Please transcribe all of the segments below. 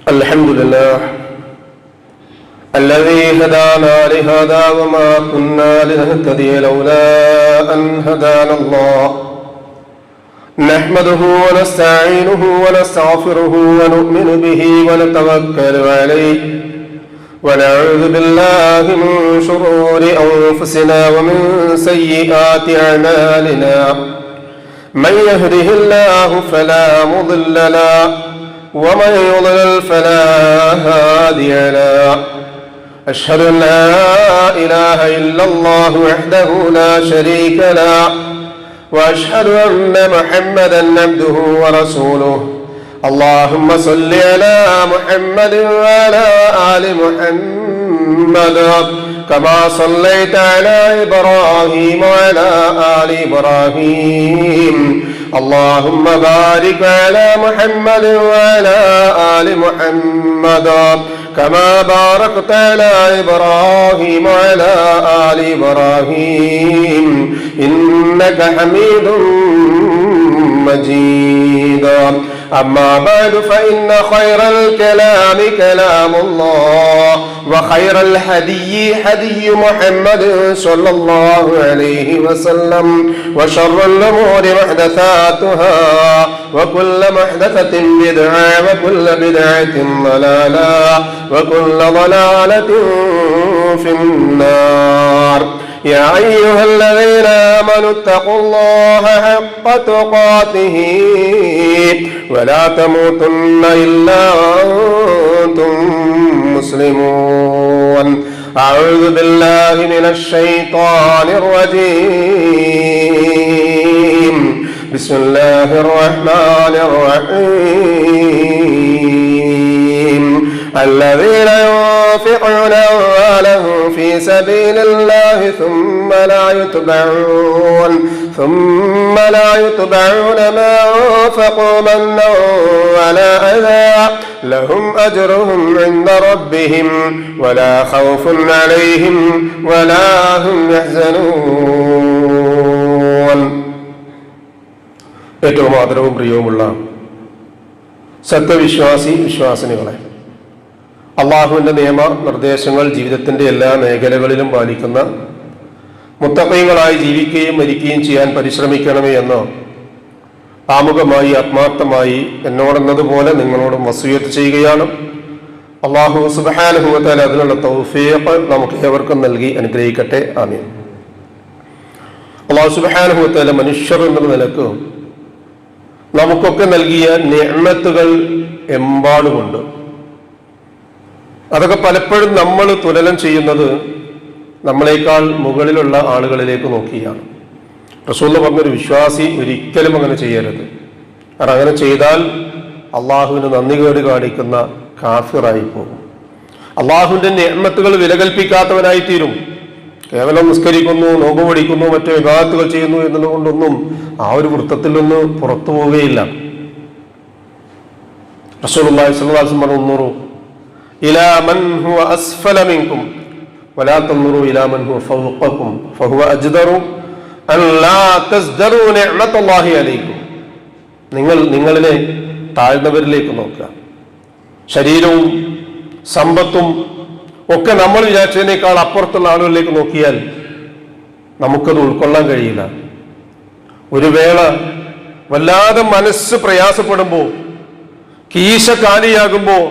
الحمد لله الذي هدانا لهذا وما كنا لنهتدي لولا أن هدانا الله نحمده ونستعينه ونستغفره ونؤمن به ونتوكل عليه ونعوذ بالله من شرور أنفسنا ومن سيئات أعمالنا من يهده الله فلا مضل له ومن يضلل فلا هادي له أشهد أن لا إله إلا الله وحده لا شريك له وأشهد أن محمدا عبده ورسوله اللهم صل على محمد وعلى آل محمد كما صليت على إبراهيم وعلى آل إبراهيم اللهم بارك على محمد وعلى آل محمد كما باركت على إبراهيم وعلى آل إبراهيم إنك حميد مجيد أما بعد فإن خير الكلام كلام الله وخير الهدي هدي محمد صلى الله عليه وسلم وشر الأمور محدثاتها وكل محدثة بدعة وكل بدعة ضلالة وكل ضلالة في النار يا أيها الذين آمنوا اتقوا الله حق تقاته ولا تموتن إلا وأنتم مسلمون أعوذ بالله من الشيطان الرجيم بسم الله الرحمن الرحيم الذين ينفقون أموالهم في سبيل الله ثم لا يتبعون ما أنفقوا منا ولا أذى لهم أجرهم عند ربهم ولا خوف عليهم ولا هم يحزنون. ഏറ്റവും ആദരവും പ്രിയവുമുള്ള സത്യവിശ്വാസി വിശ്വാസിനികളെ, അള്ളാഹുവിൻ്റെ നിയമ നിർദ്ദേശങ്ങൾ ജീവിതത്തിൻ്റെ എല്ലാ മേഖലകളിലും പാലിക്കുന്ന മുത്തഖീങ്ങളായി ജീവിക്കുകയും മരിക്കുകയും ചെയ്യാൻ പരിശ്രമിക്കണമേ എന്ന് ആമുഖമായി ആത്മാർത്ഥമായി എന്നോടെന്നതുപോലെ നിങ്ങളോടും വസിയത്ത് ചെയ്യുകയാണ്. അള്ളാഹു സുബ്ഹാനഹു വ തആല അതിനുള്ള തൗഫീഖ് നമുക്ക് ഏവർക്കും നൽകി അനുഗ്രഹിക്കട്ടെ. ആമീൻ. അള്ളാഹു സുബ്ഹാനഹു വ തആല മനുഷ്യർ എന്നുള്ള നിലക്ക് നമുക്കൊക്കെ നൽകിയ നിഅമത്തുകൾ എമ്പാടുമുണ്ട്. അതൊക്കെ പലപ്പോഴും നമ്മൾ തുലനം ചെയ്യുന്നത് നമ്മളെക്കാൾ മുകളിലുള്ള ആളുകളിലേക്ക് നോക്കിയാണ്. റസൂൽ പറഞ്ഞൊരു വിശ്വാസി ഒരിക്കലും അങ്ങനെ ചെയ്യരുത്. കാരണം അങ്ങനെ ചെയ്താൽ അള്ളാഹുവിന് നന്ദികേട് കാണിക്കുന്ന കാഫിറായി പോകും. അള്ളാഹുവിൻ്റെ നിഅമത്തുകൾ വിലകൽപ്പിക്കാത്തവനായി തീരും. കേവലം നിസ്കരിക്കുന്നു, നോമ്പ് പിടിക്കുന്നു, മറ്റു ഇബാദത്തുകൾ ചെയ്യുന്നു എന്നതുകൊണ്ടൊന്നും ആ ഒരു വൃത്തത്തിൽ നിന്ന് പുറത്തു പോവുകയില്ല. റസൂലുള്ളാഹി സ്വല്ലല്ലാഹു അലൈഹി വസല്ലം പറഞ്ഞു, ഇലാ മൻ ഹുവ അസ്ഫല മിൻകും വലാ തൻദുറു ഇലാ മൻ ഹുവ ഫൗഖക്കും ഫഹുവ അജ്ദറു അൻ ലാ തസ്ദറു നിഅമത്തുല്ലാഹി അലൈക്കും. നിങ്ങളിലെ താഴ്ന്നവരിലേക്ക് നോക്കുക. ശരീരവും സമ്പത്തും ഒക്കെ നമ്മൾ വിചാരിച്ചതിനേക്കാൾ അപ്പുറത്തുള്ള ആളുകളിലേക്ക് നോക്കിയാൽ നമുക്കത് ഉൾക്കൊള്ളാൻ കഴിയില്ല. ഒരു വേള വല്ലാതെ മനസ്സ് പ്രയാസപ്പെടുമ്പോൾ, കീശ കാലിയാകുമ്പോൾ,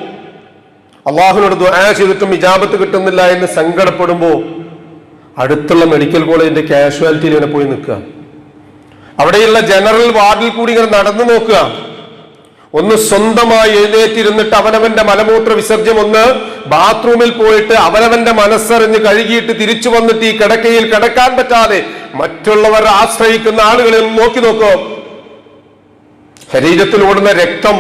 അള്ളാഹുവിനോട് ദുആ ചെയ്തിട്ടും ഇജാബത്ത് കിട്ടുന്നില്ല എന്ന് സങ്കടപ്പെടുമ്പോൾ അടുത്തുള്ള മെഡിക്കൽ കോളേജിന്റെ കാഷ്വാലിറ്റിയിൽ ഇങ്ങനെ പോയി നിൽക്കുക. അവിടെയുള്ള ജനറൽ വാർഡിൽ കൂടി ഇങ്ങനെ നടന്നു നോക്കുക. ഒന്ന് സ്വന്തമായി എഴുന്നേറ്റിരുന്നിട്ട് അവനവന്റെ മലമൂത്ര വിസർജ്യം ഒന്ന് ബാത്റൂമിൽ പോയിട്ട് അവനവന്റെ മനസ്സറിഞ്ഞ് കഴുകിയിട്ട് തിരിച്ചു വന്നിട്ട് ഈ കിടക്കയിൽ കിടക്കാൻ പറ്റാതെ മറ്റുള്ളവർ ആശ്രയിക്കുന്ന ആളുകളെ നോക്കി നോക്കോ. ശരീരത്തിൽ ഓടുന്ന രക്തം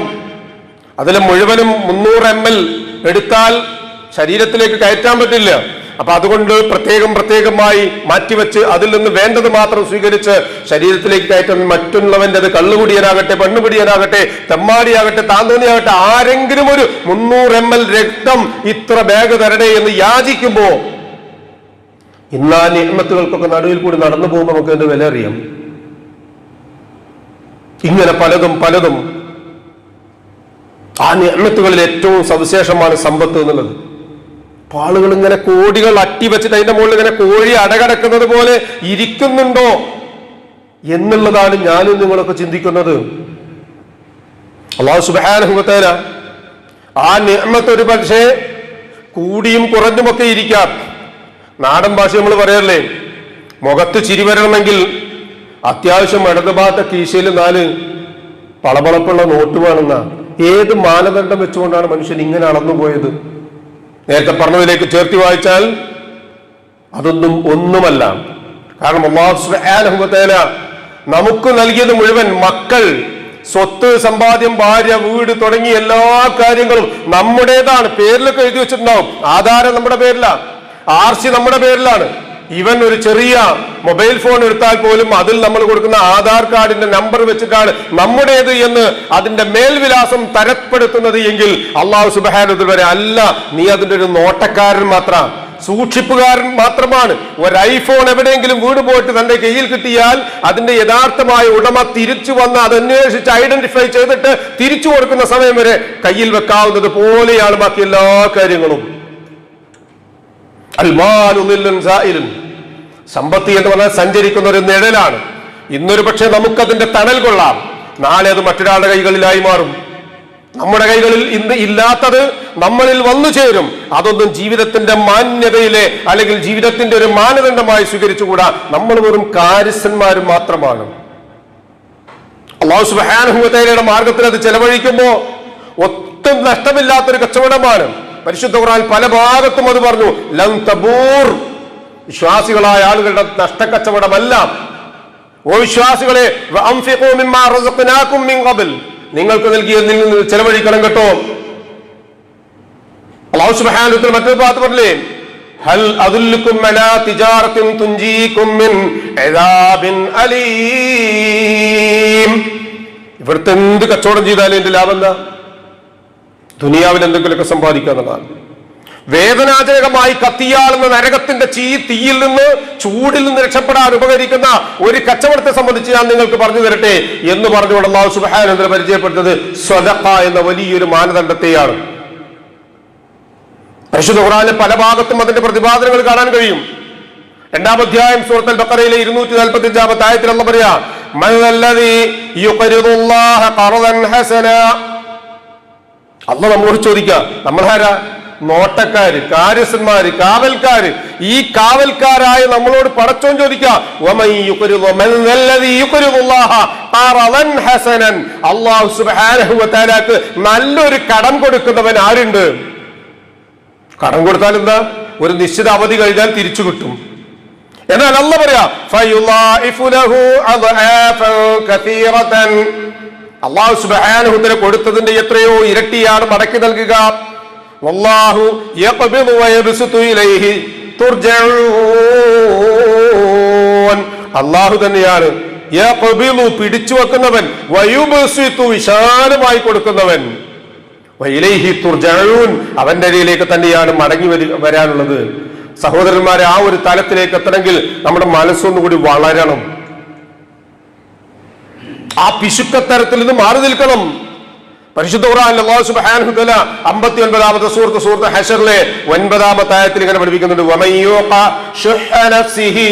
അതിൽ മുഴുവനും 300 ml എടുത്താൽ ശരീരത്തിലേക്ക് കയറ്റാൻ പറ്റില്ല. അപ്പൊ അതുകൊണ്ട് പ്രത്യേകമായി മാറ്റിവെച്ച് അതിൽ നിന്ന് വേണ്ടത് മാത്രം സ്വീകരിച്ച് ശരീരത്തിലേക്ക് കയറ്റാൻ മറ്റുള്ളവന്റെ അത് കള്ളുകുടിയനാകട്ടെ, പെണ്ണുപിടിയനാകട്ടെ, തെമ്മാടിയാകട്ടെ, താന്തോന്നിയാകട്ടെ, ആരെങ്കിലും ഒരു 300 ml രക്തം ഇത്ര ബാഗ് തരണേ എന്ന് യാചിക്കുമ്പോ ഇന്നാ നിഅമത്തുകൾക്കൊക്കെ നടുവിൽ കൂടി നടന്നു പോകുമ്പോൾ നമുക്ക് അതിന്റെ വില അറിയാം. ഇങ്ങനെ പലതും ആ നിഅമത്തുകളിൽ ഏറ്റവും സവിശേഷമാണ് സമ്പത്ത് എന്നുള്ളത്. ആളുകൾ ഇങ്ങനെ കോടികൾ അട്ടിവെച്ചിട്ട് അതിന്റെ മുകളിൽ ഇങ്ങനെ കോഴി അടകടക്കുന്നത് പോലെ ഇരിക്കുന്നുണ്ടോ എന്നുള്ളതാണ് ഞാനും നിങ്ങളൊക്കെ ചിന്തിക്കുന്നത്. അല്ലാഹു സുബ്ഹാനഹു വ തആല ആ നിഅമത്ത് ഒരു പക്ഷേ കൂടിയും കുറഞ്ഞുമൊക്കെ ഇരിക്കാം. നാടൻ ഭാഷ നമ്മൾ പറയാറില്ലേ, മുഖത്ത് ചിരി വരണമെങ്കിൽ അത്യാവശ്യം ഇടതുഭാഗത്തെ കീശയിൽ 4 പളപളപ്പുള്ള നോട്ട് വേണമെന്ന ഏത് മാനദണ്ഡം വെച്ചുകൊണ്ടാണ് മനുഷ്യൻ ഇങ്ങനെ അളന്നുപോയത്? നേരത്തെ പറഞ്ഞതിലേക്ക് ചേർത്തി വായിച്ചാൽ അതൊന്നും ഒന്നുമല്ല. കാരണം അല്ലാഹു സുബ്ഹാനഹു വ തആല നമുക്ക് നൽകിയത് മുഴുവൻ മക്കൾ, സ്വത്ത്, സമ്പാദ്യം, ഭാര്യ, വീട് തുടങ്ങി എല്ലാ കാര്യങ്ങളും നമ്മുടേതാണ്. പേരിലൊക്കെ എഴുതി വെച്ചിട്ടുണ്ടാവും. ആധാരം നമ്മുടെ പേരിലാണ്, RC നമ്മുടെ പേരിലാണ്. ഇവൻ ഒരു ചെറിയ മൊബൈൽ ഫോൺ എടുത്താൽ പോലും അതിൽ നമ്മൾ കൊടുക്കുന്ന ആധാർ കാർഡിന്റെ നമ്പർ വെച്ചിട്ടാണ് നമ്മുടേത് എന്ന് അതിന്റെ മേൽവിലാസം തരപ്പെടുത്തുന്നത് എങ്കിൽ അല്ലാഹു സുബ്ഹാനഹു വരെ അല്ല, നീ അതിന്റെ ഒരു നോട്ടക്കാരൻ മാത്രം, സൂക്ഷിപ്പുകാരൻ മാത്രമാണ്. ഒരു ഐഫോൺ എവിടെയെങ്കിലും വീട് പോയിട്ട് തന്റെ കയ്യിൽ കിട്ടിയാൽ അതിന്റെ യഥാർത്ഥമായ ഉടമ തിരിച്ചു വന്ന് അത് അന്വേഷിച്ച് ഐഡന്റിഫൈ ചെയ്തിട്ട് തിരിച്ചു കൊടുക്കുന്ന സമയം വരെ കയ്യിൽ വെക്കാവുന്നത് പോലെയാണ് ബാക്കി എല്ലാ കാര്യങ്ങളും. സമ്പത്ത് എന്ന് പറഞ്ഞാൽ സഞ്ചരിക്കുന്ന ഒരു നിഴലാണ്. ഇന്നൊരു പക്ഷേ നമുക്കതിന്റെ തണൽ കൊള്ളാം, നാളെ അത് മറ്റൊരാളുടെ കൈകളിലായി മാറും. നമ്മുടെ കൈകളിൽ ഇന്ന് ഇല്ലാത്തത് നമ്മളിൽ വന്നു ചേരും. അതൊന്നും ജീവിതത്തിന്റെ മാന്യതയിലെ അല്ലെങ്കിൽ ജീവിതത്തിന്റെ ഒരു മാനദണ്ഡമായി സ്വീകരിച്ചുകൂടാ. നമ്മൾ വെറും കാര്യസ്ഥന്മാരും മാത്രമാണ്. അല്ലാഹു സുബ്ഹാനഹു വ തആലയുടെ മാർഗത്തിൽ അത് ചെലവഴിക്കുമ്പോൾ ഒട്ടും നഷ്ടമില്ലാത്തൊരു കച്ചവടമാണ്. പരിശുദ്ധ ഖുർആൻ പല ഭാഗത്തും അത് പറഞ്ഞു. ലൻ തബൂർ, വിശ്വാസികളായ ആളുകളുടെ നഷ്ടക്കച്ചവടമല്ല. ഓ വിശ്വാസികളെ, വഅൻഫിഖൂ മിമ്മാ റസഖ്നാകും മിൻ ഖബൽ, നിങ്ങൾക്ക് നൽകിയതിൽ നിന്ന് ചെലവഴിക്കണം കേട്ടോ. അല്ലാഹു സുബ്ഹാനഹു വ തആല മറ്റൊരു ഭാഗത്ത് പറഞ്ഞില്ലേ, ഹൽ അദുല്ലുകും അലാ തിജാറത്തിൻ തുൻജീകും മിൻ അദാബിൻ അലീം. ഇവിടുത്തെ എന്ത് കച്ചവടം ചെയ്താലും എന്റെ ലാഭം എന്താ? ദുനിയാവിൽ എന്തെങ്കിലുമൊക്കെ സമ്പാദിക്കുക എന്നുള്ളതാണ്. വേദനാജനകമായി കത്തിയാളുന്ന നരകത്തിന്റെ തീയിൽ നിന്ന്, ചൂടിൽ നിന്ന് രക്ഷപ്പെടാൻ ഉപകരിക്കുന്ന ഒരു കച്ചവടത്തെ സംബന്ധിച്ച് ഞാൻ നിങ്ങൾക്ക് പറഞ്ഞു തരട്ടെ എന്ന് പറഞ്ഞുകൊണ്ട് അല്ലാഹു സുബ്ഹാനഹു വ തആല പരിചയപ്പെടുന്നത് സ്വദഖ എന്ന വലിയൊരു മാനദണ്ഡത്തെയാണ്. പരിശുദ്ധ ഖുർആനിലെ പല ഭാഗത്തും അതിന്റെ പ്രതിപാദനങ്ങൾ കാണാൻ കഴിയും. 2-ാം അധ്യായം സൂറത്തുൽ ബഖറയിലെ 245-ാമത്തെ ആയത്തിൽ അല്ലാഹു പറയാ, മല്ലദീ യുഖരിദുല്ലാഹ ഖർദൻ ഹസന. അല്ലാഹു നമ്മോട് ചോദിക്കുക, നമ്മളാരാ? നോട്ടക്കാര്, കാര്യസ്ഥന്മാര്, കാവൽക്കാര്. ഈ കാവൽക്കാരായ നമ്മളോട് പടച്ചോൻ ചോദിക്കുക, അല്ലാഹു സുബ്ഹാനഹു വ തആലക്ക് നല്ലൊരു കടം കൊടുക്കുന്നവൻ ആരുണ്ട്? കടം കൊടുത്താൽ എന്താ? ഒരു നിശ്ചിത അവധി കഴിഞ്ഞാൽ തിരിച്ചു കിട്ടും. എന്നാൽ അല്ലാഹു പറയാ, ഫയുളാഇഫു ലഹു അദ്ആഫൻ കസീറതൻ, അല്ലാഹു സുബ്ഹാനഹു വ തആല കൊടുത്തതിന്റെ എത്രയോ ഇരട്ടിയാണ് മടക്കി നൽകുക. വല്ലാഹു യഖ്ബിദു വയബ്സുതു ഇലൈഹി തുർജഊൻ, അല്ലാഹു തന്നെയാണ് യഖ്ബിദു പിടിച്ചു വെക്കുന്നവൻ, വയബ്സുതു വിശാലമായി കൊടുക്കുന്നവൻ, വഇലൈഹി തുർജഊൻ അവന്റെ അരികിലേക്ക് തന്നെയാണ് മടങ്ങി വരാനുള്ളത്. സഹോദരന്മാരെ, ആ ഒരു തലത്തിലേക്ക് എത്തണമെങ്കിൽ നമ്മുടെ മനസ്സൊന്നുകൂടി വളരണം. ആ പിശുക്കത്തരത്തിൽ നിന്ന് മാറി നിൽക്കണം. പരിശുദ്ധ ഖുർആനിൽ അല്ലാഹു സുബ്ഹാനഹു വ തആല 59-ാമത്തെ സൂറത്ത് ഹശറിലെ 9-ാമത്തെ ആയത്തിൽ ഇങ്ങനെ പഠിപ്പിക്കുന്നുണ്ട്, വമൻ യൂഖ ശുഹ്ഹ നഫ്സിഹി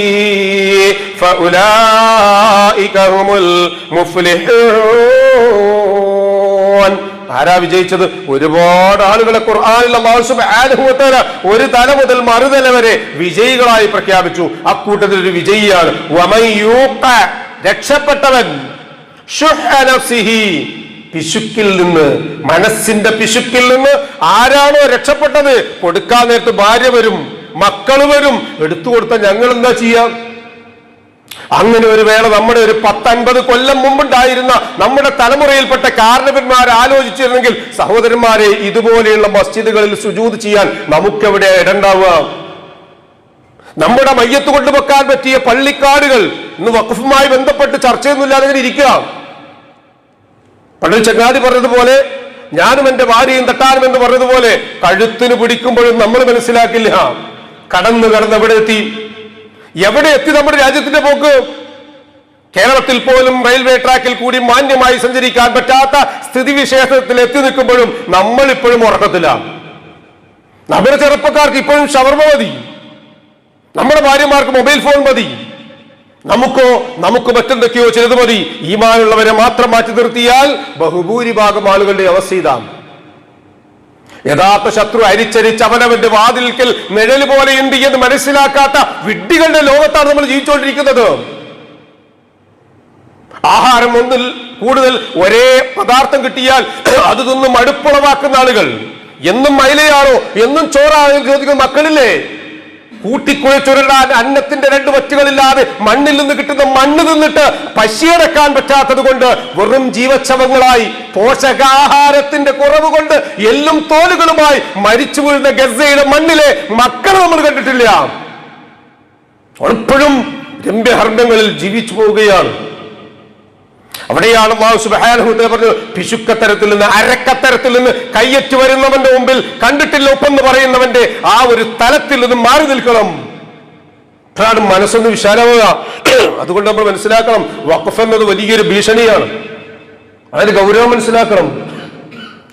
ഫഉലൈക ഹുമുൽ മുഫ്ലിഹൂൻ. ആരാ വിജയിച്ചത്? ഒരുപാട് ആളുകളെ ഖുർആനിൽ അല്ലാഹു സുബ്ഹാനഹു വ തആല ഒരു തല മുതൽ മറുതല വരെ വിജയികളായി പ്രഖ്യാപിച്ചു. അക്കൂട്ടത്തിൽ ഒരു വിജയിയാണ് വമൻ യൂഖ, രക്ഷപ്പെട്ടവൻ, ശുഹ്ഹ നഫ്സിഹി, പിശുക്കിൽ നിന്ന്, മനസ്സിന്റെ പിശുക്കിൽ നിന്ന് ആരാണോ രക്ഷപ്പെട്ടത്? കൊടുക്കാൻ നേരത്ത് ഭാര്യ വരും, മക്കള് വരും, എടുത്തു കൊടുത്താൽ ഞങ്ങൾ എന്താ ചെയ്യാം? അങ്ങനെ ഒരു വേള നമ്മുടെ ഒരു 10-50 കൊല്ലം മുമ്പുണ്ടായിരുന്ന നമ്മുടെ തലമുറയിൽപ്പെട്ട കാരണവന്മാർ ആലോചിച്ചിരുന്നെങ്കിൽ, സഹോദരന്മാരെ, ഇതുപോലെയുള്ള മസ്ജിദുകളിൽ സുജൂദ് ചെയ്യാൻ നമുക്കെവിടെ ഇടണ്ടാവുക? നമ്മുടെ മയ്യത്ത് കൊണ്ടുവെക്കാൻ പറ്റിയ പള്ളിക്കാടുകൾ ഇന്ന് വഖഫുമായി ബന്ധപ്പെട്ട് ചർച്ചയൊന്നുമില്ലാതെ ഇങ്ങനെ ഇരിക്കുക. പണ്ട് ചങ്ങാതി പറഞ്ഞതുപോലെ, ഞാനും എന്റെ ഭാര്യയും തട്ടാനും എന്ന് പറഞ്ഞതുപോലെ, കഴുത്തിന് പിടിക്കുമ്പോഴും നമ്മൾ മനസ്സിലാക്കില്ല കടന്ന് എവിടെ എത്തി നമ്മുടെ രാജ്യത്തിന്റെ പോക്ക്. കേരളത്തിൽ പോലും റെയിൽവേ ട്രാക്കിൽ കൂടി മാന്യമായി സഞ്ചരിക്കാൻ പറ്റാത്ത സ്ഥിതിവിശേഷത്തിൽ എത്തി നിൽക്കുമ്പോഴും നമ്മൾ ഇപ്പോഴും ഉറക്കത്തിലാണ്. നമ്മുടെ ചെറുപ്പക്കാർക്ക് ഇപ്പോഴും ഷവർമ മതി, നമ്മുടെ ഭാര്യമാർക്ക് മൊബൈൽ ഫോൺ മതി, നമുക്ക് മറ്റെന്തൊക്കെയോ ചിലത് മതി. ഈമാനുള്ളവരെ മാത്രം മാറ്റി നിർത്തിയാൽ ബഹുഭൂരിഭാഗം ആളുകളുടെ അവസ്ഥ ഇതാണ്. യഥാർത്ഥ ശത്രു അരിച്ചരിച്ച് അവനവന്റെ വാതിൽക്കൽ നിഴൽ പോലെയുണ്ട് എന്ന് മനസ്സിലാക്കാത്ത വിഡ്ഢികളുടെ ലോകത്താണ് നമ്മൾ ജീവിച്ചുകൊണ്ടിരിക്കുന്നത്. ആഹാരം ഒന്നിൽ കൂടുതൽ ഒരേ പദാർത്ഥം കിട്ടിയാൽ അത് തിന്നും മടുപ്പുളവാക്കുന്ന ആളുകൾ. എന്നും മൈലയാണോ, എന്നും ചോറാണോ ചോദിക്കുന്ന മക്കളില്ലേ? കൂട്ടിക്കുഴച്ചുരുടാൻ അന്നത്തിന്റെ 2 വറ്റുകളില്ലാതെ മണ്ണിൽ നിന്ന് കിട്ടുന്ന മണ്ണ് തിന്നിട്ട് പശിയടക്കാൻ പറ്റാത്തത് കൊണ്ട് വെറും ജീവച്ഛവങ്ങളായി പോഷകാഹാരത്തിന്റെ കുറവ് കൊണ്ട് എല്ലും തോലുകളുമായി മരിച്ചു വീഴുന്ന ഗസയുടെ മണ്ണിലെ മക്കളെ നമ്മൾ കണ്ടിട്ടില്ല. ഇപ്പോഴും രമ്യഹർമ്മങ്ങളിൽ ജീവിച്ചു പോവുകയാണ്. അവിടെയാണ് അല്ലാഹു സുബ്ഹാനഹു വ തആല പറഞ്ഞത്, പിശുക്കത്തരത്തിൽ നിന്ന്, അരക്കത്തരത്തിൽ നിന്ന് കയ്യറ്റ് വരുന്നവന്റെ മുമ്പിൽ കണ്ടിട്ടില്ല ഒപ്പെന്ന് പറയുന്നവന്റെ ആ ഒരു തലത്തിൽ നിന്ന് മാറി നിൽക്കണം. അതാണ് മനസ്സൊന്ന് വിശാലമാവുക. അതുകൊണ്ട് നമ്മൾ മനസ്സിലാക്കണം, വഖഫ് എന്നത് വലിയൊരു ഭീഷണിയാണ്. അതിന് ഗൗരവം മനസ്സിലാക്കണം.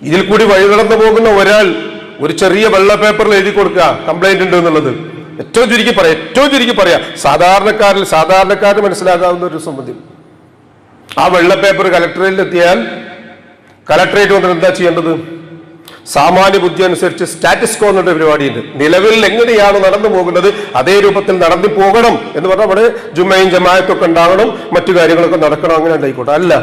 ഇതിൽ കൂടി വഴി നടന്നു പോകുന്ന ഒരാൾ ഒരു ചെറിയ വെള്ള പേപ്പറിൽ എഴുതി കൊടുക്കുക കംപ്ലൈന്റ് ഉണ്ട് എന്നുള്ളത് ഏറ്റവും ചുരുക്കി പറയാം സാധാരണക്കാരന് മനസ്സിലാക്കാവുന്ന ഒരു സംബന്ധം. ആ വെള്ള പേപ്പർ കലക്ടറേറ്റിൽ എത്തിയാൽ കലക്ടറേറ്റ് വന്നിട്ട് എന്താ ചെയ്യേണ്ടത്? സാമാന്യ ബുദ്ധി അനുസരിച്ച് സ്റ്റാറ്റസ് കോ എന്നൊരു പരിപാടിയുണ്ട്. നിലവിൽ എങ്ങനെയാണ് നടന്നു പോകുന്നത് അതേ രൂപത്തിൽ നടന്നു പോകണം എന്ന് പറഞ്ഞാൽ അവിടെ ജുമ്മയും ജമാഅത്തൊക്കെ ഉണ്ടാകണം, മറ്റു കാര്യങ്ങളൊക്കെ നടക്കണം, അങ്ങനെ ഉണ്ടായിക്കോട്ടെ. അല്ല,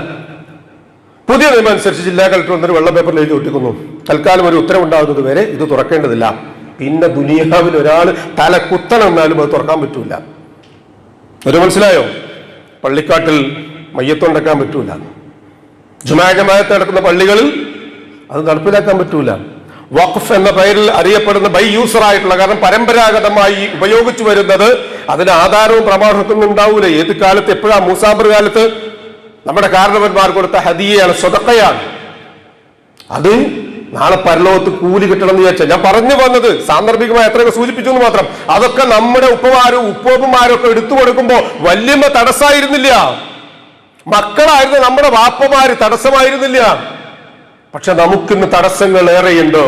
പുതിയ നിയമം അനുസരിച്ച് ജില്ലാ കളക്ടർ വന്നൊരു വെള്ള പേപ്പറിൽ എഴുതി ഒട്ടിക്കുന്നു, തൽക്കാലം ഒരു ഉത്തരവുണ്ടാകുന്നത് വരെ ഇത് തുറക്കേണ്ടതില്ല. പിന്നെ ദുനിയാവിൽ ഒരാൾ തല കുത്തണമെന്നാലും അത് തുറക്കാൻ പറ്റൂല. ഒരു മനസ്സിലായോ? പള്ളിക്കാട്ടിൽ മയ്യത്തുണ്ടാക്കാൻ പറ്റൂല, ജമാഅത്ത് നടക്കുന്ന പള്ളികളിൽ അത് നടപ്പിലാക്കാൻ പറ്റൂല. വഖഫ് എന്ന പേരിൽ അറിയപ്പെടുന്ന ബൈ യൂസർ ആയിട്ടുള്ള, കാരണം പരമ്പരാഗതമായി ഉപയോഗിച്ചു വരുന്നത് അതിന് ആധാരവും പ്രമാണത്വം ഉണ്ടാവൂല. ഏത് കാലത്ത് എപ്പോഴാ? മൂസാമ്പർ കാലത്ത് നമ്മുടെ കാരണവന്മാർ കൊടുത്ത ഹദിയയാണ്, സ്വതക്കയാണ്. അത് നാളെ പരലോകത്ത് കൂലി കിട്ടണം എന്ന് വിചാരിച്ചാൽ ഞാൻ പറഞ്ഞു വന്നത് സാന്ദർഭികമായി എത്രയൊക്കെ സൂചിപ്പിച്ചു എന്ന് മാത്രം. അതൊക്കെ നമ്മുടെ ഉപ്പമാരും ഒക്കെ എടുത്തു കൊടുക്കുമ്പോ വല്യമ്മ തടസ്സമായിരുന്നില്ല, മക്കളായിരുന്നു നമ്മുടെ വാപ്പമാര് തടസ്സമായിരുന്നില്ല. പക്ഷെ നമുക്കിന്ന് തടസ്സങ്ങൾ ഏറെയുണ്ട്.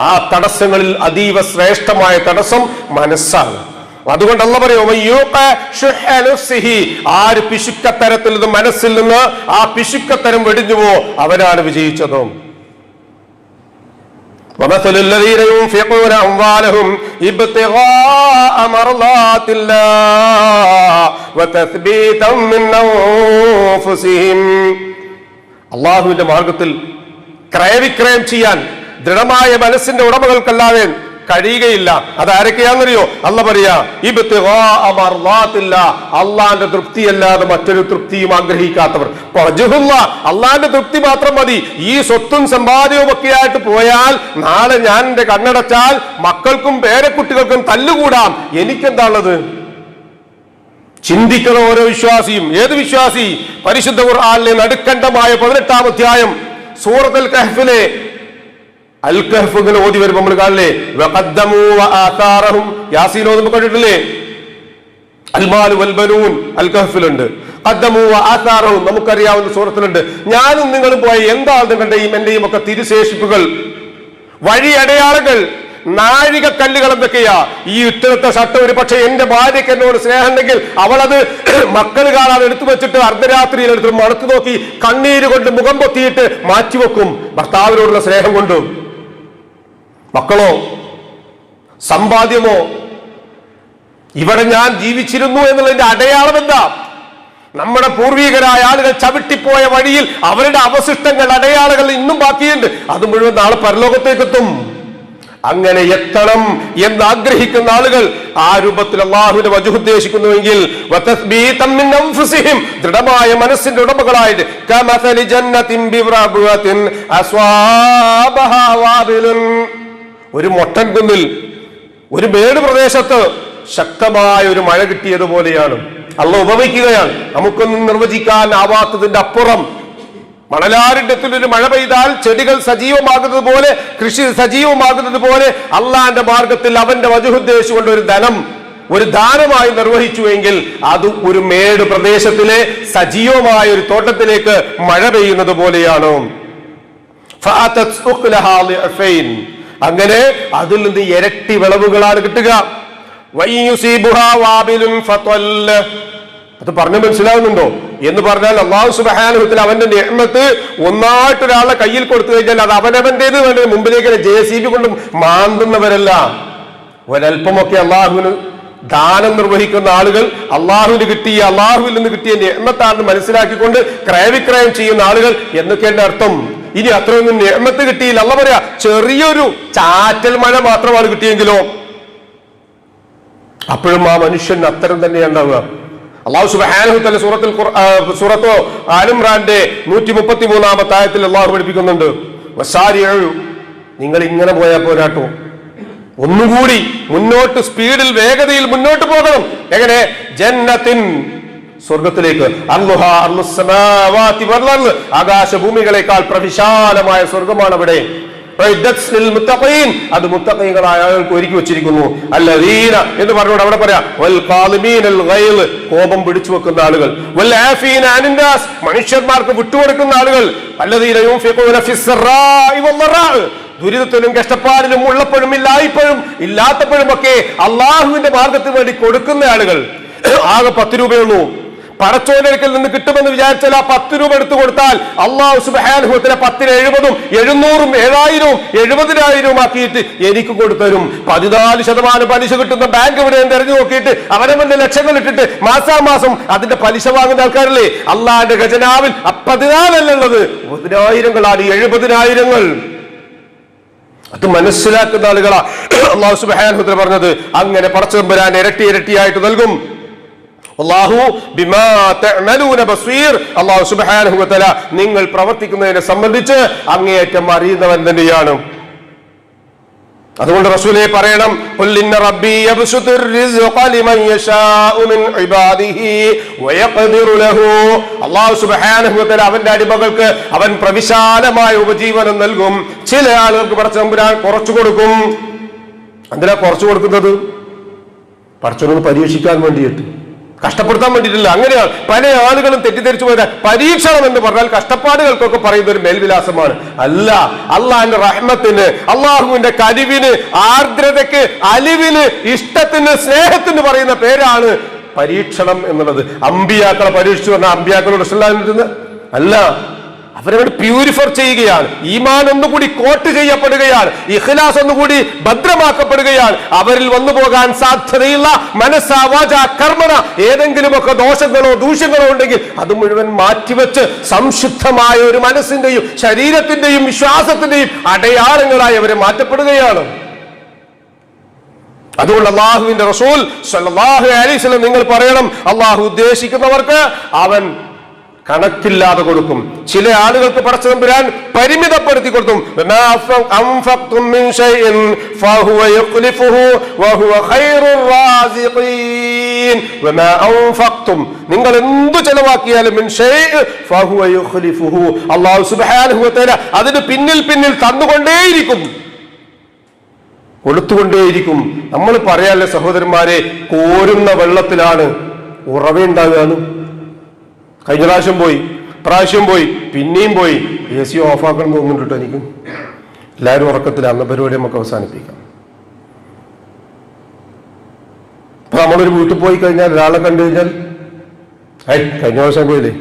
ആ തടസ്സങ്ങളിൽ അതീവ ശ്രേഷ്ഠമായ തടസ്സം മനസ്സാണ്. അതുകൊണ്ട് അല്ലാഹു പറയും, ആര് പിശുക്കത്തരത്തിൽ നിന്ന്, മനസ്സിൽ നിന്ന് ആ പിശുക്കത്തരം വെടിഞ്ഞുവോ അവനാണ് വിജയിച്ചത്. ومثل الذين ينفقون أموالهم ابتغاء مرضات الله وتثبيتا من أنفسهم. അള്ളാഹുവിന്റെ മാർഗത്തിൽ ക്രയവിക്രയം ചെയ്യാൻ ദൃഢമായ മനസ്സിന്റെ ഉടമകൾക്കല്ലാതെ കഴിയുകയില്ല. അതാരൊക്കെയാണെന്നറിയോ? അല്ലാഹു പറയാ, ഇബ്തിഗാഅ മർളാത്തില്ലാ, അള്ളാന്റെ തൃപ്തിയല്ലാതെ മറ്റൊരു തൃപ്തിയും ആഗ്രഹിക്കാത്തവർ. അള്ളാന്റെ തൃപ്തി മാത്രം മതി. ഈ സ്വത്തും സമ്പാദ്യവും ഒക്കെ ആയിട്ട് പോയാൽ നാളെ ഞാൻ എന്റെ കണ്ണടച്ചാൽ മക്കൾക്കും പേരക്കുട്ടികൾക്കും തല്ലുകൂടാം, എനിക്കെന്താണുള്ളത്? ചിന്തിക്കണം ഓരോ വിശ്വാസിയും. ഏത് വിശ്വാസി? പരിശുദ്ധ ഖുർആനിലെ നടുക്കണ്ടമായ 18-ാം അധ്യായം സൂറത്തുൽ കഹ്ഫിലെ അൽ കഹ്ഫ് ഇങ്ങനെ ഓതി വരുമ്പോൾ നമ്മൾ കാണില്ലേ, വഖദ്ദമൂ വആതാറഹും, യാസീൻ ഓതുമ്പോൾ കണ്ടിട്ടില്ലേ? അൽമാലു വൽബനൂൻ അൽ കഹ്ഫിലുണ്ട്, ഖദ്ദമൂ വആതാറഹും നമുക്കറിയാവുന്ന സൂറത്തിലുണ്ട്. ഞാനും നിങ്ങളും പോയി എന്താണ് നിങ്ങളുടെയും എന്റെയും ഒക്കെ തിരുശേഷിപ്പുകൾ, വഴി അടയാളങ്ങൾ, നാഴികക്കല്ലുകൾ എന്തൊക്കെയാ? ഈ ഇട്ടത്തെ ഷർട്ട് ഒരു പക്ഷെ എന്റെ ഭാര്യയ്ക്ക് എന്നോട് സ്നേഹം ഉണ്ടെങ്കിൽ അവളത് മക്കൾ കാണാതെ എടുത്തു വെച്ചിട്ട് അർദ്ധരാത്രിയിൽ എടുത്ത് മണത്തു നോക്കി കണ്ണീര് കൊണ്ട് മുഖം പൊത്തിയിട്ട് മാറ്റിവെക്കും, ഭർത്താവിനോടുള്ള സ്നേഹം കൊണ്ടും. മക്കളോ സമ്പാദ്യമോ? ഇവിടെ ഞാൻ ജീവിച്ചിരുന്നു എന്നുള്ളതിന്റെ അടയാളം എന്താ? നമ്മുടെ പൂർവികരായ ആളുകൾ ചവിട്ടിപ്പോയ വഴിയിൽ അവരുടെ അവശിഷ്ടങ്ങൾ, അടയാളങ്ങൾ ഇന്നും ബാക്കിയുണ്ട്. അത് മുഴുവൻ നാളെ പരലോകത്തേക്കെത്തും. അങ്ങനെ എത്തണം എന്ന് ആഗ്രഹിക്കുന്ന ആളുകൾ ആ രൂപത്തിൽ അല്ലാഹുവിന്റെ വജ്ഹ് ഉദ്ദേശിക്കുന്നുവെങ്കിൽ ദൃഢമായ മനസ്സിന്റെ ഉടമകളായിട്ട് ഒരു മൊട്ടൻ കുന്നിൽ, ഒരു മേട് പ്രദേശത്ത് ശക്തമായ ഒരു മഴ കിട്ടിയതുപോലെയാണ്. അല്ലാഹു ഉപമിക്കുകയാണ്. നമുക്കൊന്നും നിർവചിക്കാൻ ആവാത്തതിന്റെ അപ്പുറം മണലാരണ്യത്തിൽ ഒരു മഴ പെയ്താൽ ചെടികൾ സജീവമാകുന്നത് പോലെ, കൃഷി സജീവമാകുന്നത് പോലെ അള്ളാന്റെ മാർഗത്തിൽ അവന്റെ വജ്ഹ് ഉദ്ദേശിച്ചുകൊണ്ട് ഒരു ധനം ഒരു ദാനമായി നിർവഹിച്ചുവെങ്കിൽ അത് ഒരു മേട് പ്രദേശത്തിലെ സജീവമായ ഒരു തോട്ടത്തിലേക്ക് മഴ പെയ്യുന്നത് പോലെയാണ്. അങ്ങനെ അതിൽ നിന്ന് ഇരട്ടി വിളവുകളാണ് കിട്ടുക. അത് പറഞ്ഞു മനസ്സിലാവുന്നുണ്ടോ എന്ന് പറഞ്ഞാൽ അല്ലാഹു സുബ്ഹാനഹു വ തആല അവന്റെ നിഅമത്ത് ഒന്നായിട്ട് ഒരാളെ കയ്യിൽ കൊടുത്തു കഴിഞ്ഞാൽ അത് അവനവന്റേത് വേണ്ട, മുമ്പിലേക്ക് JCB കൊണ്ട് മാന്തുന്നവരല്ല. ഒരൽപ്പമൊക്കെ അള്ളാഹുവിന് ദാനം നിർവഹിക്കുന്ന ആളുകൾ, അള്ളാഹുവിൽ നിന്ന് കിട്ടിയ നിഅമത്താണെന്ന് മനസ്സിലാക്കിക്കൊണ്ട് ക്രയവിക്രയം ചെയ്യുന്ന ആളുകൾ എന്നൊക്കെയാണ് അർത്ഥം. ഇനി അത്രയൊന്നും നിഅമത്ത് കിട്ടിയില്ല, അല്ലാഹ് പറയാ ചെറിയൊരു ചാറ്റൽ മഴ മാത്രമാണ് കിട്ടിയെങ്കിലോ അപ്പോഴും ആ മനുഷ്യൻ അത്തരം തന്നെയാണ് ഉണ്ടാവുക. അല്ലാഹു സുബ്ഹാനഹു വ തആല സൂറത്ത് ആൽ ഇംറാന്റെ 133-ാമത്തെ ആയത്തിൽ അല്ലാഹു പഠിപ്പിക്കുന്നുണ്ട്, നിങ്ങൾ ഇങ്ങനെ പോയാൽ പോരാട്ടോ, ഒന്നുകൂടി മുന്നോട്ട് സ്പീഡിൽ വേഗതയിൽ മുന്നോട്ട് പോകണം. എങ്ങനെ? ജന്നത്തിൻ, സ്വർഗത്തിലേക്ക്. ആകാശഭൂമികളെക്കാൾ പ്രവിശാലമായ സ്വർഗമാണ് അവിടെ. അത് മുത്തഖീങ്ങളായ ആളുകൾക്ക് ഒരുക്കി വെച്ചിരിക്കുന്നു. അല്ലദീന എന്ന് പറഞ്ഞുകൊണ്ട് അവിടെ പറയാം കോപം പിടിച്ചു വെക്കുന്ന ആളുകൾ, മനുഷ്യന്മാർക്ക് വിട്ടുകൊടുക്കുന്ന ആളുകൾ, അല്ലദീന യുൻഫിഖൂന ഫിസ്സറാഇ വദ്ദറാ, ദുരിതത്തിലും കഷ്ടപ്പാടിലും ഉള്ളപ്പോഴും ഇല്ലാത്തപ്പോഴും ഒക്കെ അള്ളാഹുവിന്റെ മാർഗത്തിന് വേണ്ടി കൊടുക്കുന്ന ആളുകൾ. ആകെ 10 രൂപയുള്ളൂ, പടച്ചോനടുക്കൽ നിന്ന് കിട്ടുമെന്ന് വിചാരിച്ചാൽ ആ 10 രൂപ എടുത്തു കൊടുത്താൽ അല്ലാഹു സുബ്ഹാനഹു വ തആല 10-ന് 70-ഉം 700-ഉം 7000-ഉം 70,000-ഉം ആക്കിയിട്ട് എനിക്ക് കൊടുത്തരും. 14% പലിശ കിട്ടുന്ന ബാങ്ക് ഇവിടെ തെരഞ്ഞു നോക്കിയിട്ട് അവനവന്റെ ലക്ഷങ്ങൾ ഇട്ടിട്ട് മാസാമാസം അതിന്റെ പലിശ വാങ്ങുന്ന ആൾക്കാരല്ലേ. അള്ളാന്റെ ഖജനാവിൽ 14 ഉള്ളത് 10,000-ങ്ങളാണ്, 70,000-ങ്ങൾ. അത് മനസ്സിലാക്കുന്ന ആളുകളാ അല്ലാഹു സുബ്ഹാനഹു വ തആല പറഞ്ഞത്. അങ്ങനെ പടച്ചതമ്പുരാൻ ഇരട്ടിയായിട്ട് നൽകും. അല്ലാഹു ബിമാ തഅമലൂന ബസീർ. അല്ലാഹു സുബ്ഹാനഹു വ തആല നിങ്ങൾ പ്രവർത്തിക്കുന്നതിനെ സംബന്ധിച്ച് അങ്ങേയറ്റം അറിയുന്നവൻ തന്നെയാണ്. അതുകൊണ്ട് റസൂലേ പറയണം, ഖുൽ ഇന്ന റബ്ബി യബ്സുത്തുർ റിസ്ഖ ലിമൻ യശാഉ മിൻ ഇബാദിഹി വയഖ്ദിറു ലഹു. അല്ലാഹു സുബ്ഹാനഹു വ തആല അവന്റെ അടിമകൾക്ക് അവൻ പ്രവിശാലമായ ഉപജീവനം നൽകും. ചില ആളുകൾക്ക് പടച്ചതമ്പുരാൻ കുറച്ചു കൊടുക്കും. എന്തിനാ കുറച്ചു കൊടുക്കുന്നത്? പടച്ചവനെ പരീക്ഷിക്കാൻ വേണ്ടിയിട്ട്, കഷ്ടപ്പെടുത്താൻ വേണ്ടിയിട്ടില്ല. അങ്ങനെയാണ് പല ആളുകളും തെറ്റിദ്ധരിച്ചു പോയത്. പരീക്ഷണം എന്ന് പറഞ്ഞാൽ കഷ്ടപ്പാടുകൾക്കൊക്കെ പറയുന്ന ഒരു മേൽവിലാസമാണ്. അല്ല, അള്ളാഹിന്റെ റഹ്മത്തിന്, അള്ളാഹുവിന്റെ കനിവിന്, ആർദ്രതയ്ക്ക്, അലിവിന്, ഇഷ്ടത്തിന്, സ്നേഹത്തിന് പറയുന്ന പേരാണ് പരീക്ഷണം എന്നുള്ളത്. അമ്പിയാക്കളെ പരീക്ഷിച്ചു പറഞ്ഞാൽ അമ്പിയാക്കളോട് ഇഷ്ടമില്ലാതിരുന്ന് അല്ല, അവരവിടെ പ്യൂരിഫൈ ചെയ്യുകയാണ്. ഈമാൻ ഒന്നുകൂടി കോട്ട് ചെയ്യപ്പെടുകയാണ്, ഇഖ്ലാസ് ഒന്നുകൂടി ഭദ്രമാക്കപ്പെടുകയാണ്. അവരിൽ വന്നു പോകാൻ സാധ്യതയുള്ള മനസ്സാ വാചാ കർമ്മന ഏതെങ്കിലുമൊക്കെ ദോഷങ്ങളോ ദൂഷ്യങ്ങളോ ഉണ്ടെങ്കിൽ അത് മുഴുവൻ മാറ്റിവെച്ച് സംശുദ്ധമായ ഒരു മനസ്സിന്റെയും ശരീരത്തിന്റെയും വിശ്വാസത്തിന്റെയും അടയാളങ്ങളായി അവരെ മാറ്റപ്പെടുകയാണ്. അതുകൊണ്ട് അല്ലാഹുവിന്റെ റസൂൽ സ്വല്ലല്ലാഹു അലൈഹി വസല്ലം നിങ്ങൾ പറയണം, അല്ലാഹു ഉദ്ദേശിക്കുന്നവർക്ക് അവൻ കണക്കില്ലാതെ കൊടുക്കും. ചില ആളുകൾക്ക് പടച്ചതമ്പുരാൻ പരിമിതപ്പെടുത്തി കൊടുക്കും. നിങ്ങൾ എന്തു ചെലവാക്കിയാലും അല്ലാഹു സുബ്ഹാനഹു വ തആല അതിന് പിന്നിൽ തന്നുകൊണ്ടേയിരിക്കും, കൊടുത്തുകൊണ്ടേയിരിക്കും. നമ്മൾ പറയാല്ലേ സഹോദരന്മാരെ, കോരുന്ന വെള്ളത്തിലാണ് ഉറവയുണ്ടാകുകയാണ്. കഴിഞ്ഞ പ്രാവശ്യം പോയി, പ്രാവശ്യം പോയി, പിന്നെയും പോയി. AC ഓഫാക്കണം തോന്നുന്നുണ്ട് എനിക്ക്. എല്ലാവരും ഉറക്കത്തില്ല. അന്ന പരിപാടി നമുക്ക് അവസാനിപ്പിക്കാം. അപ്പൊ നമ്മളൊരു വീട്ടിൽ പോയി കഴിഞ്ഞാൽ ഒരാളെ കണ്ടു കഴിഞ്ഞാൽ കഴിഞ്ഞ പ്രാവശ്യം പോയില്ലേ,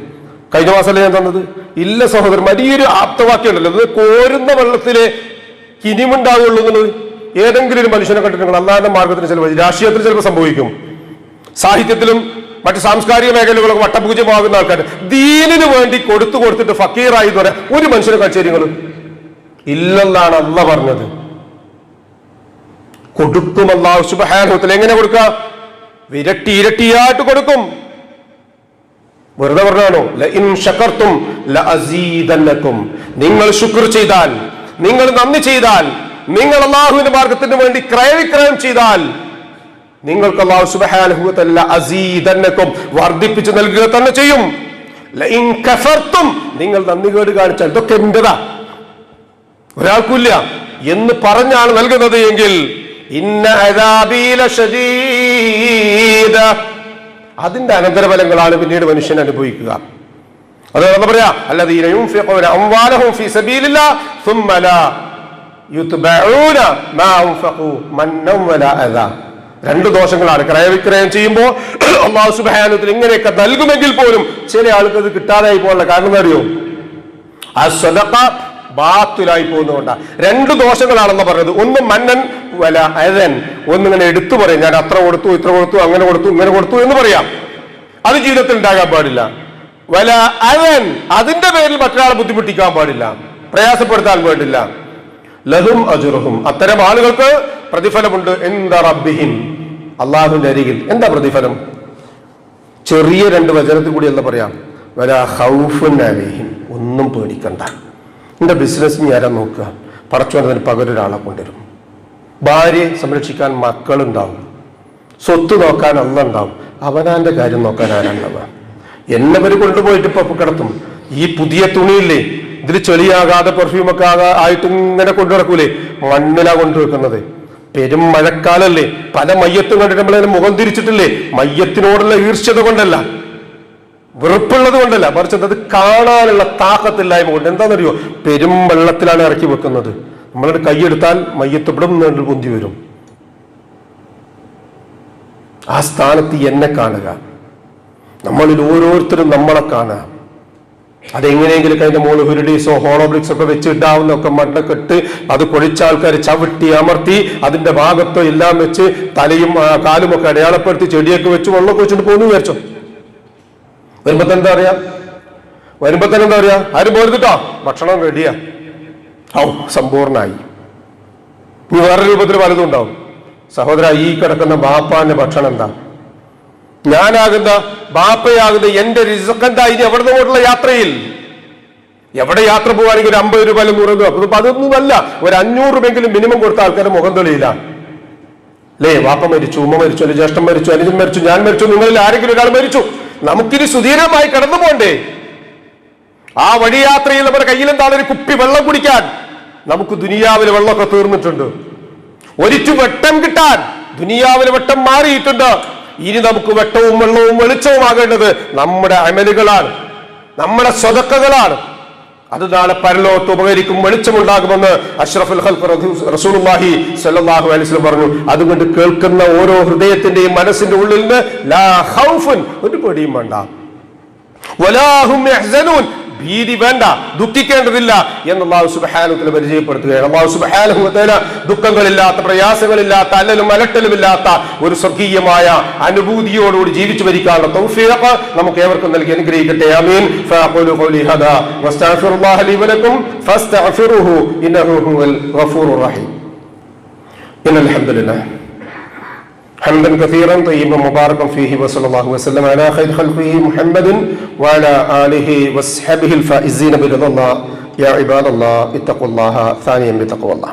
കഴിഞ്ഞ മാസമല്ലേ ഞാൻ തന്നത്? ഇല്ല സഹോദരന്മാർ, ഈ ഒരു ആപ്തവാക്യം ഉണ്ടല്ലോ, അത് കോരുന്ന വെള്ളത്തിലെ കിനിമുണ്ടാവുള്ളൂ എന്നുള്ളത്. ഏതെങ്കിലും ഒരു മനുഷ്യനെ കണ്ടിട്ടുണ്ടെങ്കിൽ അല്ലാതെ മാർഗത്തിന് ചിലപ്പോൾ രാഷ്ട്രീയത്തിൽ ചിലപ്പോൾ സംഭവിക്കും, സാഹിത്യത്തിലും മറ്റ് സാംസ്കാരിക മേഖലകളൊക്കെ വട്ടപൂജ്യമാകുന്ന ആൾക്കാർ ദീനിന് വേണ്ടി കൊടുത്തിട്ട് ഫക്കീറായി എന്ന് പറയാം ഒരു മനുഷ്യനെ കച്ചേരികൾ ഇല്ലെന്നാണ് അല്ലാഹ് പറഞ്ഞത്. കൊടുക്കും അല്ലാഹു സുബ്ഹാനഹു വ തആല. എങ്ങനെ കൊടുക്കാം? ഇരട്ടിയായിട്ട് കൊടുക്കും. വെറുതെ പറഞ്ഞാണോ? ലഇൻ ശകർതും ലഅസീദന്നകും. നിങ്ങൾ ശുക്ർ ചെയ്താൽ, നിങ്ങൾ നന്ദി ചെയ്താൽ, നിങ്ങൾ അല്ലാഹുവിന്റെ മാർഗത്തിന് വേണ്ടി ക്രയവിക്രയം ചെയ്താൽ നിങ്ങൾക്ക് അല്ലാഹു സുബ്ഹാനഹു വ തആല അസീദന്നകും വർദ്ധിപ്പിച്ചു നൽകുക തന്നെ ചെയ്യും. ലഇൻ കഫർതും, നിങ്ങൾ നന്ദികേട് കാണിച്ചാൽ ഇതൊക്കെ എന്റേതാ ഒരാൾക്കില്ല എന്ന് പറഞ്ഞാണ് നൽകുന്നത് എങ്കിൽ ഇന്ന അദാബി ലശദീദ് അതിന്റെ അനന്തരഫലങ്ങളാണ് പിന്നീട് മനുഷ്യൻ അനുഭവിക്കുക. അതാണ് പറയാ അല്ലദീന യുൻഫിഖൂന അംവാലഹും ഫീ സബീലില്ലാഹ് സുമ്മ ലാ യുത്ബഊന മാ അൻഫഖൂ മന്നൻ വലാ അദാ. രണ്ട് ദോഷങ്ങളാണ്. ക്രയവിക്രയം ചെയ്യുമ്പോൾ അല്ലാഹു സുബ്ഹാനഹു വ തആല ഇങ്ങനെയൊക്കെ നൽകുമെങ്കിൽ പോലും ചില ആൾക്ക് അത് കിട്ടാതായി പോകാനുള്ള കാരണം എന്താ അറിയോ? ആ സദഖ ബാത്തിലായി പോകുന്നതുകൊണ്ടാണ്. രണ്ട് ദോഷങ്ങളാണെന്ന് പറഞ്ഞത്. ഒന്ന് മന്നൻ വല അദൻ, ഒന്നിങ്ങനെ എടുത്തു പറയും, ഞാൻ അത്ര കൊടുത്തു, ഇത്ര കൊടുത്തു, അങ്ങനെ കൊടുത്തു, ഇങ്ങനെ കൊടുത്തു എന്ന് പറയാം. അത് ജീവിതത്തിൽ ഉണ്ടാകാൻ പാടില്ല. വല അദൻ, അതിന്റെ പേരിൽ മറ്റൊരാളെ ബുദ്ധിമുട്ടിക്കാൻ പാടില്ല, പ്രയാസപ്പെടുത്താൻ പാടില്ല. ലഹും അജ്റുഹും, അത്തരം ആളുകൾക്ക് പ്രതിഫലമുണ്ട്. ഇൻദ റബ്ബിഹിം, അല്ലാഹുവിന്റെ അരികിൽ. എന്താ പ്രതിഫലം? ചെറിയ രണ്ട് വചനത്തിൽ കൂടി എന്താ പറയാം? വലാ ഖൗഫുൻ അലൈഹിം, ഒന്നും പേടിക്കണ്ട. എന്റെ ബിസിനസ് ഞാനാ നോക്കുക, പടച്ചോനതിന് പകരൊരാളെ കൊണ്ടുവരും. ഭാര്യയെ സംരക്ഷിക്കാൻ മക്കളുണ്ടാവും, സ്വത്ത് നോക്കാൻ അന്നുണ്ടാവും, അവനാന്റെ കാര്യം നോക്കാൻ ആരാണ്ടാവുക? എന്നവര് കൊണ്ടുപോയിട്ട് ഇപ്പൊ കിടത്തും. ഈ പുതിയ തുണിയില്ലേ, ഇതിൽ ചെളിയാകാതെ പെർഫ്യൂമൊക്കെ ആയിട്ട് ഇങ്ങനെ കൊണ്ടു നടക്കൂലേ, മണ്ണിലാ കൊണ്ടുവെക്കുന്നത്. പെരും മഴക്കാലല്ലേ, പല മയ്യത്തും കണ്ടിട്ട് നമ്മളതിന് മുഖം തിരിച്ചിട്ടില്ലേ? മയ്യത്തിനോടുള്ള ഈർഷ്യത കൊണ്ടല്ല, വെറുപ്പുള്ളത് കൊണ്ടല്ല, മറിച്ച് അത് കാണാനുള്ള താക്കത്തില്ലായ്മ കൊണ്ട്. എന്താണെന്നറിയോ? പെരും വെള്ളത്തിലാണ് ഇറക്കി വെക്കുന്നത്. നമ്മളുടെ കൈയെടുത്താൽ മയ്യത്ത് ഇവിടെ നിന്ന് പൊന്തി വരും. ആ സ്ഥാനത്ത് എന്നെ കാണുക, നമ്മളിൽ ഓരോരുത്തരും നമ്മളെ കാണുക. അതെങ്ങനെയെങ്കിലും അതിന്റെ മുകളിൽ ഹുരിഡീസോ ഹോളോബ്രിക്സോ ഒക്കെ വെച്ചിട്ടാവുന്നൊക്കെ മണ്ണൊക്കെ ഇട്ട് അത് പൊളിച്ച ആൾക്കാർ ചവിട്ടി അമർത്തി അതിന്റെ ഭാഗത്തോ എല്ലാം വെച്ച് തലയും കാലും ഒക്കെ അടയാളപ്പെടുത്തി ചെടിയൊക്കെ വെച്ച് വെള്ളമൊക്കെ വെച്ചിട്ട് പോകുന്നു വിചാരിച്ചോ. വരുമ്പോ തന്നെ എന്താ പറയാ? ആരും പോരുന്നിട്ടോ, ഭക്ഷണം റെഡിയാ, സമ്പൂർണ്ണമായി. ഇനി വേറെ രൂപത്തിൽ പലതും ഉണ്ടാവും. സഹോദര, ഈ കിടക്കുന്ന ബാപ്പാന്റെ ഭക്ഷണം എന്താ? ഞാനാകുന്ന ബാപ്പയാകുന്ന എന്റെ റിസ്ക് എന്താ? ഇനി എവിടെ നിന്നോട്ടുള്ള യാത്രയിൽ എവിടെ യാത്ര പോവാണെങ്കിൽ ഒരു 50 രൂപ 100 രൂപ, അപ്പൊ അതൊന്നുമല്ല, ഒരു 500 രൂപയെങ്കിലും മിനിമം കൊടുത്ത ആൾക്കാരുടെ മുഖം തെളിയില്ല അല്ലേ? വാപ്പ മരിച്ചു, ഉമ്മ മരിച്ചു, അല്ലെങ്കിൽ ജ്യേഷ്ഠൻ മരിച്ചു, അനുജൻ മരിച്ചു, ഞാൻ മരിച്ചു, നിങ്ങളിൽ ആരെങ്കിലും ഒരാൾ മരിച്ചു. നമുക്കിനി സുധീരമായി കടന്നു പോണ്ടേ? ആ വഴിയാത്രയിൽ നമ്മുടെ കയ്യിൽ എന്താണ്? ഒരു കുപ്പി വെള്ളം കുടിക്കാൻ. നമുക്ക് ദുനിയാവിലെ വെള്ളമൊക്കെ തീർന്നിട്ടുണ്ട്. ഒരിറ്റു വെട്ടം കിട്ടാൻ ദുനിയാവിലെ വെട്ടം മാറിയിട്ടുണ്ട്. ഇനി നമുക്ക് വെട്ടവും വെള്ളവും വെളിച്ചവും ആകേണ്ടത് നമ്മുടെ അമലുകളാണ്, നമ്മുടെ സ്വതക്കകളാണ്. അത് നാളെ പരലോകത്ത് ഉപകരിക്കും, വെളിച്ചമുണ്ടാകുമെന്ന് അഷ്റഫുൽ ഖൽഖ് റസൂലുള്ളാഹി സ്വല്ലല്ലാഹു അലൈഹി വസല്ലം പറഞ്ഞു. അതുകൊണ്ട് കേൾക്കുന്ന ഓരോ ഹൃദയത്തിന്റെയും മനസ്സിന്റെ ഉള്ളിൽ നിന്ന് ലാ ഖൗഫുൻ, ഒരു പേടിയും വേണ്ട, വലാ ഹും യഹ്സനൂൻ, ഭീതി വേണ്ട, ദുഃഖിക്കേണ്ടതില്ല എന്ന് അല്ലാഹു സുബ്ഹാനഹു വ തആല പരിചയപ്പെടുത്തുകയാണ്. അല്ലാഹു സുബ്ഹാനഹു വ തആല ദുഃഖങ്ങളില്ലാത്ത, പ്രയാസങ്ങളില്ലാത്ത, അല്ലലും അലട്ടലും ഇല്ലാത്ത ഒരു സ്വർഗീയമായ അനുഭൂതിയോടുകൂടി ജീവിച്ചു വരിക്കാനുള്ള തൗഫീഖ് നമുക്ക് ഏവർക്കും നൽകി അനുഗ്രഹിക്കട്ടെ. ആമീൻ. ഫഅഖൂലു ഖൗലി ഹദാ വസ്തഗ്ഫിറുല്ലാഹ ലി വലക്കും ഫസ്തഗ്ഫിറുഹു ഇന്നഹു ഹുവൽ ഗഫൂറുർ റഹീം. ഇന്നൽ ഹംദുലില്ലാഹ് حمدا كثيرا طيبا مباركا فيه وصلى الله وسلم على خير خلقه محمد وعلى آله وصحبه الفائزين برضا الله. يا عباد الله اتقوا الله ثانيا بتقوى الله.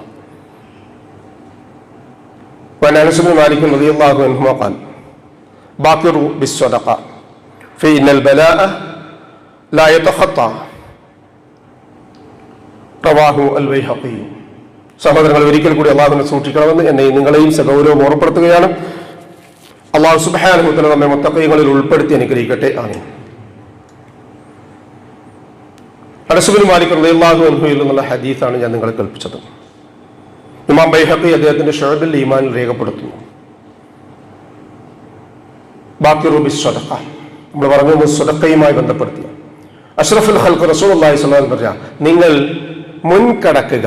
وعن أنس بن مالك رضي الله عنه قال باكروا بالصدقة فإن البلاء لا يتخطى. റവാഹു അൽ ബൈഹഖി. സഹോദരങ്ങൾ, ഒരിക്കൽ കൂടി അള്ളാഹുവിനെ സൂക്ഷിക്കണമെന്ന് എന്നെയും നിങ്ങളെയും സഗൗരവം ഓർമ്മപ്പെടുത്തുകയാണ്. അള്ളാഹു സുബ്ഹാനഹു വ തആല നമ്മെ മുത്തഖീങ്ങളിൽ ഉൾപ്പെടുത്തി അനുഗ്രഹിക്കട്ടെ. ആമീൻ. അനസ് ബിൻ മാലിക് റളിയല്ലാഹു അൻഹുവിൽ നിന്നുള്ള ഹദീസാണ് ഞാൻ നിങ്ങളെ കേൾപ്പിച്ചത്. ഇമാം ബൈഹഖി അദ്ദേഹത്തിന്റെ ശുഅബുൽ ഈമാനിൽ രേഖപ്പെടുത്തുന്നു. ബാക്കിറു ബിസ്സദഖ, നമ്മൾ പറഞ്ഞു സദഖയുമായി ബന്ധപ്പെടുത്തി അഷ്റഫുൽ ഖൽഖ് റസൂലുള്ളാഹി സ്വല്ലല്ലാഹു അലൈഹി വസല്ലം പറഞ്ഞു, നിങ്ങൾ മുൻകടക്കുക,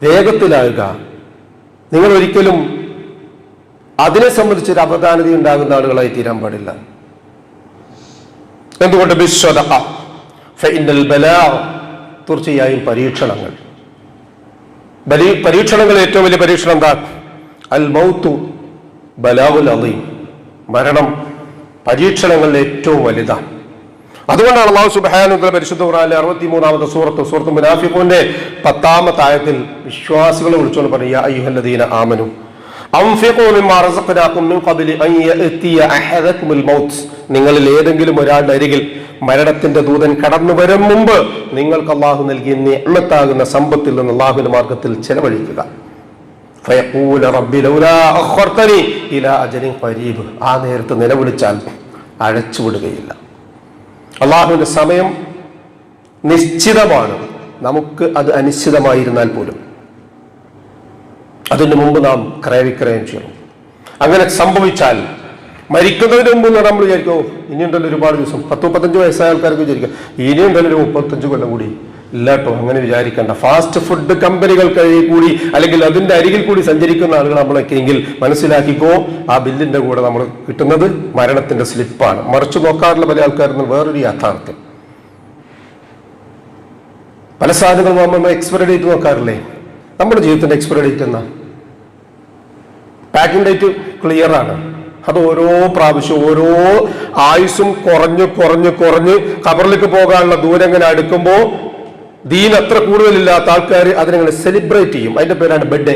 വേഗത്തിലാകുക. നിങ്ങൾ ഒരിക്കലും അതിനെ സംബന്ധിച്ചൊരു അവധാനത ഉണ്ടാകുന്ന ആളുകളായി തീരാൻ പാടില്ല. എന്തുകൊണ്ട്? ബിസ്സദഖ ഫഇന്നൽ ബലാ, തീർച്ചയായും പരീക്ഷണങ്ങൾ. പരീക്ഷണങ്ങൾ ഏറ്റവും വലിയ പരീക്ഷണം എന്താ? അൽ മൗതു ബലാഉൽ അളീം, മരണം പരീക്ഷണങ്ങളിൽ ഏറ്റവും വലുതാണ്. അതുകൊണ്ടാണ് അല്ലാഹു സുബ്ഹാനഹു വ തആല പരിശുദ്ധ ഖുർആനിലെ 63-ാമത്തെ സൂറത്ത് മുനാഫിഖൂന്റെ 10-ാമത്തെ ആയത്തിൽ വിശ്വാസികളെ വിളിച്ചുകൊണ്ട് പറഞ്ഞു, യാ അയ്യുഹല്ലദീന ആമനു അൻഫിഖൂ മിമ്മാ റസഖ്നാകും മിൻ ഖബ്ലി അൻ യഅതിയ അഹദകുൽ മൗത്ത്. നിങ്ങളിൽ ഏതെങ്കിലും ഒരാളുടെ അരികിൽ മരണത്തിന്റെ ദൂതൻ കടന്നു വരും മുമ്പ് നിങ്ങൾക്ക് അല്ലാഹു നൽകിയ നിഅമത്താകുന്ന സമ്പത്തിൽ നിന്ന് അല്ലാഹുവിന്റെ മാർഗ്ഗത്തിൽ ചെലവഴിക്കുക. ഫയഖൂല റബ്ബി ലൗലാ അഖർതനി ഇലാ അജലിൻ ഖരീബ്. ആ നേരത്ത് നിലവിളിച്ചാൽ അഴച്ചുവിടുകയില്ല. അള്ളാഹുവിന്റെ സമയം നിശ്ചിതമാണ്, നമുക്ക് അത് അനിശ്ചിതമായിരുന്നാൽ പോലും അതിന് മുമ്പ് നാം ക്രയവിക്രയം ചെയ്യണം. അങ്ങനെ സംഭവിച്ചാൽ മരിക്കുന്നതിന് മുമ്പ് നമ്മൾ വിചാരിക്കോ ഇനിയുണ്ടല്ലോ ഒരുപാട് ദിവസം, 10-15 വയസ്സായ ആൾക്കാർക്ക് വിചാരിക്കാം ഇനിയുണ്ടല്ലോ ഒരു 35 കൊല്ലം കൂടി. ഇല്ല കേട്ടോ, അങ്ങനെ വിചാരിക്കേണ്ട. ഫാസ്റ്റ് ഫുഡ് കമ്പനികൾ കൂടി അല്ലെങ്കിൽ അതിന്റെ അരികിൽ കൂടി സഞ്ചരിക്കുന്ന ആളുകൾ നമ്മളൊക്കെ എങ്കിൽ മനസ്സിലാക്കിക്കോ, ആ ബില്ലിന്റെ കൂടെ നമ്മൾ കിട്ടുന്നത് മരണത്തിന്റെ സ്ലിപ്പാണ്. മറിച്ച് നോക്കാറുള്ള പല ആൾക്കാരും വേറൊരു യാഥാർത്ഥ്യം. പല സാധനങ്ങൾ നമ്മൾ എക്സ്പയറി ഡേറ്റ് നോക്കാറില്ലേ? നമ്മുടെ ജീവിതത്തിന്റെ എക്സ്പയറി ഡേറ്റ് എന്നാ? പാക്കിംഗ് ഡേറ്റ് ക്ലിയർ ആണ്. അത് ഓരോ പ്രാവശ്യം ഓരോ ആയുസ്സും കുറഞ്ഞ് ഖബറിലേക്ക് പോകാനുള്ള ദൂരം ഇങ്ങനെ അടുക്കുമ്പോൾ ദീൻ അത്ര കൂടുതലില്ലാത്ത ആൾക്കാർ അതിനെ സെലിബ്രേറ്റ് ചെയ്യും. അതിന്റെ പേരാണ് ബർത്ത്ഡേ.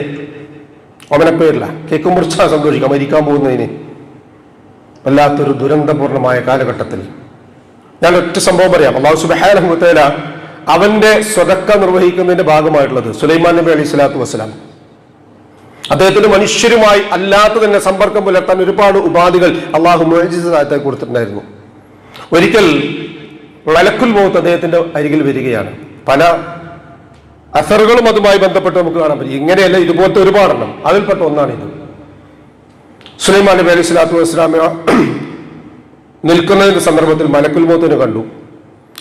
അവനെ പേരില്ല, കേക്ക് മുറിച്ചാൽ സന്തോഷിക്കാം. മരിക്കാൻ പോകുന്നതിന് വല്ലാത്തൊരു ദുരന്തപൂർണമായ കാലഘട്ടത്തിൽ ഞാൻ ഒറ്റ സംഭവം പറയാം. അല്ലാഹു സുബ്ഹാനഹു വ തആല അവന്റെ സ്വതക്ക നിർവഹിക്കുന്നതിന്റെ ഭാഗമായിട്ടുള്ളത് സുലൈമാൻ നബി അലൈഹി സ്വലാത്തു വസ്സലാം അദ്ദേഹത്തിന് മനുഷ്യരുമായി അല്ലാത്ത തന്നെ സമ്പർക്കം പുലർത്താൻ ഒരുപാട് ഉപാധികൾ അള്ളാഹു മുഅ്ജിസത്തായി കൊടുത്തിട്ടുണ്ടായിരുന്നു. ഒരിക്കൽ മലക്കുൽ മൗത്ത് അദ്ദേഹത്തിന്റെ അരികിൽ വരികയാണ്. പല അസറുകളും അതുമായി ബന്ധപ്പെട്ട് നമുക്ക് കാണാൻ പറ്റും. ഇങ്ങനെയല്ല, ഇതുപോലത്തെ ഒരുപാടെണ്ണം. അതിൽപ്പെട്ട ഒന്നാണിത്. സുലൈമാൻ നബി അലൈഹി സ്വലാത്തു വസ്സലാം നിൽക്കുന്നതിന്റെ സന്ദർഭത്തിൽ മലക്കുൽ മൗത്തിനെ കണ്ടു.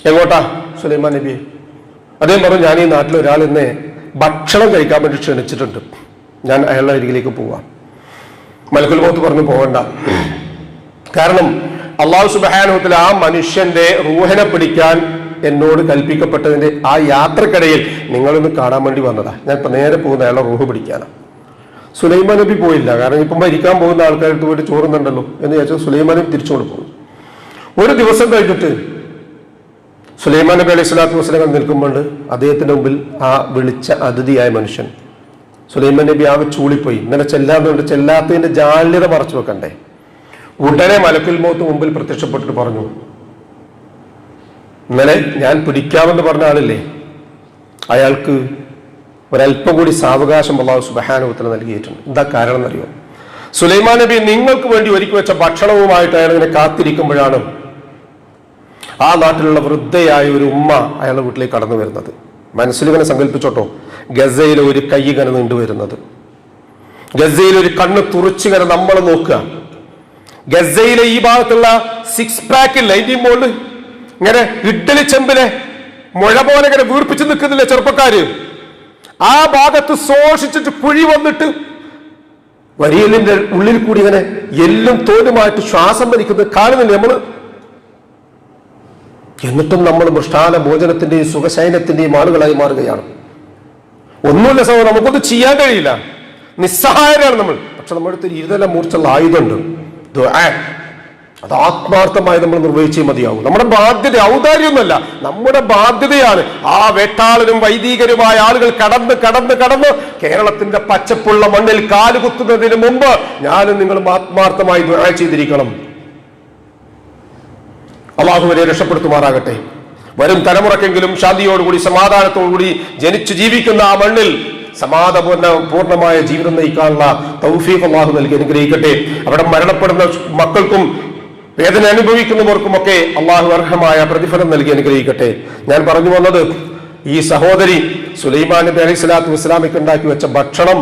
എങ്ങോട്ടാ സുലൈമാൻ നബി? അദ്ദേഹം പറഞ്ഞു, ഞാൻ ഈ നാട്ടിൽ ഒരാൾ എന്നെ ഭക്ഷണം കഴിക്കാൻ വേണ്ടി ക്ഷണിച്ചിട്ടുണ്ട്, ഞാൻ അയാളുടെ അരികിലേക്ക് പോവാം. മലക്കുൽ മൗത്ത് പറഞ്ഞു, പോകണ്ട. കാരണം അല്ലാഹു സുബ്ഹാനഹു വ തആല ആ മനുഷ്യന്റെ റൂഹിനെ പിടിക്കാൻ എന്നോട് കൽപ്പിക്കപ്പെട്ടതിന്റെ ആ യാത്രക്കിടയിൽ നിങ്ങളൊന്ന് കാണാൻ വേണ്ടി വന്നതാ. ഞാൻ ഇപ്പൊ നേരെ പോകുന്ന അയാളുടെ റൂഹ് പിടിക്കാനാണ്. സുലൈമാൻ നബി പോയില്ല. കാരണം ഇപ്പം മരിക്കാൻ പോകുന്ന ആൾക്കാർക്ക് പോയിട്ട് ചോറുന്നുണ്ടല്ലോ എന്ന് ചോദിച്ചാൽ സുലൈമാൻ നബി തിരിച്ചുകൊണ്ട് പോകും. ഒരു ദിവസം കഴിഞ്ഞിട്ട് സുലൈമാൻ നബി അലൈഹി സ്വലാത്തു വസ്സലാം നിൽക്കുമ്പോൾ അദ്ദേഹത്തിന്റെ മുമ്പിൽ ആ വിളിച്ച അതിഥിയായ മനുഷ്യൻ സുലൈമാൻ നബി ആകെ ചൂളിപ്പോയി. ഇന്നലെ ചെല്ലാന്നുണ്ട്, ചെല്ലാത്തതിന്റെ ജാള്യത മറച്ചു വെക്കണ്ടേ. ഉടനെ മലക്കുൽ മൗത്ത് മുമ്പിൽ പ്രത്യക്ഷപ്പെട്ടിട്ട് പറഞ്ഞു, ഇന്നലെ ഞാൻ പിടിക്കാമെന്ന് പറഞ്ഞ ആളില്ലേ, അയാൾക്ക് ഒരല്പം കൂടി സാവകാശം അല്ലാഹു സുബ്ഹാനഹു വ തആല നൽകിയിട്ടുണ്ട്. എന്താ കാരണം എന്നറിയോ? സുലൈമാൻ നബി നിങ്ങൾക്ക് വേണ്ടി ഒരുക്കി വെച്ച ഭക്ഷണവുമായിട്ട് അയാൾ ഇങ്ങനെ കാത്തിരിക്കുമ്പോഴാണ് ആ നാട്ടിലുള്ള വൃദ്ധയായ ഒരു ഉമ്മ അയാളുടെ വീട്ടിലേക്ക് കടന്നു വരുന്നത്. മനസ്സിലിങ്ങനെ സങ്കല്പിച്ചോട്ടോ, ഗസയിലെ ഒരു കൈ ഇങ്ങനെ നീണ്ടുവരുന്നത്, ഗസയിലെ ഒരു കണ്ണ് തുറച്ചിങ്ങനെ നമ്മൾ നോക്കുക, ഗസയിലെ ഈ ഭാഗത്തുള്ള 6 പാക്കില്ല ഇതിന്റെ മുകളിൽ ഇങ്ങനെ ഇഡ്ഡലി ചെമ്പിലെ മുഴ പോലെ ഇങ്ങനെ വീർപ്പിച്ച് നിൽക്കുന്നില്ല ചെറുപ്പക്കാര്, ആ ഭാഗത്ത് ശോഷിച്ചിട്ട് കുഴി വന്നിട്ട് വരിയലിന്റെ ഉള്ളിൽ കൂടി ഇങ്ങനെ എല്ലും തോലുമായിട്ട് ശ്വാസം വലിക്കുന്നത് കാണുന്നില്ല നമ്മള്. എന്നിട്ടും നമ്മൾ മൃഷ്ടാന ഭോജനത്തിന്റെയും സുഖശയനത്തിന്റെയും ആളുകളായി മാറുകയാണ്. ഒന്നുമില്ല സഹോദരൻ, നമുക്കൊന്നും ചെയ്യാൻ കഴിയില്ല, നിസ്സഹായരാണ് നമ്മൾ. പക്ഷെ നമ്മുടെ അടുത്ത് ഇരുതല മൂർച്ചുള്ള ആയുധമുണ്ട്, ദുആ. അത് ആത്മാർത്ഥമായി നമ്മൾ നിർവഹിച്ചേ മതിയാവും. നമ്മുടെ ബാധ്യത ഔദാര്യമൊന്നുമല്ല, നമ്മുടെ ബാധ്യതയാണ്. ആ വേട്ടാളനും വൈദികരുമായ ആളുകൾ കടന്ന് കേരളത്തിന്റെ പച്ചപ്പുള്ള മണ്ണിൽ കാലുകുത്തുന്നതിന് മുമ്പ് ഞാനും നിങ്ങളും ആത്മാർത്ഥമായി ദുആ ചെയ്തിരിക്കണം. അള്ളാഹു വരെ രക്ഷപ്പെടുത്തുമാറാകട്ടെ. വരും തലമുറക്കെങ്കിലും ശാന്തിയോടുകൂടി സമാധാനത്തോടുകൂടി ജനിച്ചു ജീവിക്കുന്ന ആ മണ്ണിൽ പൂർണ്ണമായ ജീവിതം നയിക്കാനുള്ള തൗഫീഖ് അള്ളാഹു നൽകി അനുഗ്രഹിക്കട്ടെ. അവിടെ മരണപ്പെടുന്ന മക്കൾക്കും വേദന അനുഭവിക്കുന്നവർക്കുമൊക്കെ അള്ളാഹു അർഹമായ പ്രതിഫലം നൽകി അനുഗ്രഹിക്കട്ടെ. ഞാൻ പറഞ്ഞു വന്നത്, ഈ സഹോദരി സുലൈമാൻ നബി അലൈഹി സ്വലാത്തു വസ്സലാമിക്ക് ഉണ്ടാക്കി വെച്ച ഭക്ഷണം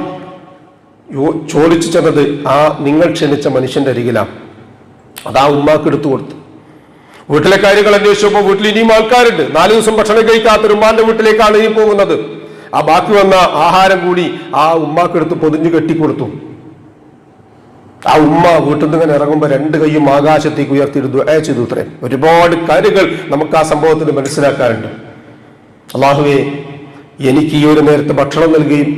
ചോദിച്ചു ചെന്നത് ആ നിങ്ങൾ ക്ഷണിച്ച മനുഷ്യന്റെ അരികിലാണ്. അതാ ഉമ്മാക്ക് എടുത്തു കൊടുത്തു. വീട്ടിലെ കാര്യങ്ങൾ അന്വേഷിച്ചപ്പോൾ വീട്ടിൽ ഇനിയും ആൾക്കാരുണ്ട്. 4 ദിവസം ഭക്ഷണം കഴിക്കാത്തൊരു ഉമ്മാന്റെ വീട്ടിലേക്കാണ് ഇനി പോകുന്നത്. ആ ബാക്കി വന്ന ആഹാരം കൂടി ആ ഉമ്മാക്കെടുത്ത് പൊതിഞ്ഞു കെട്ടിക്കൊടുത്തു. ആ ഉമ്മ വീട്ടിൽ നിന്ന് ഇങ്ങനെ ഇറങ്ങുമ്പോൾ 2 കൈയും ആകാശത്തേക്ക് ഉയർത്തിയിട്ട് ദുആ ചെയ്തു. ഇത്രയും ഒരുപാട് കാര്യങ്ങൾ നമുക്ക് ആ സംഭവത്തിൽ മനസ്സിലാക്കാറുണ്ട്. അല്ലാഹുവേ, എനിക്ക് ഈ ഒരു നേരത്തെ ഭക്ഷണം നൽകുകയും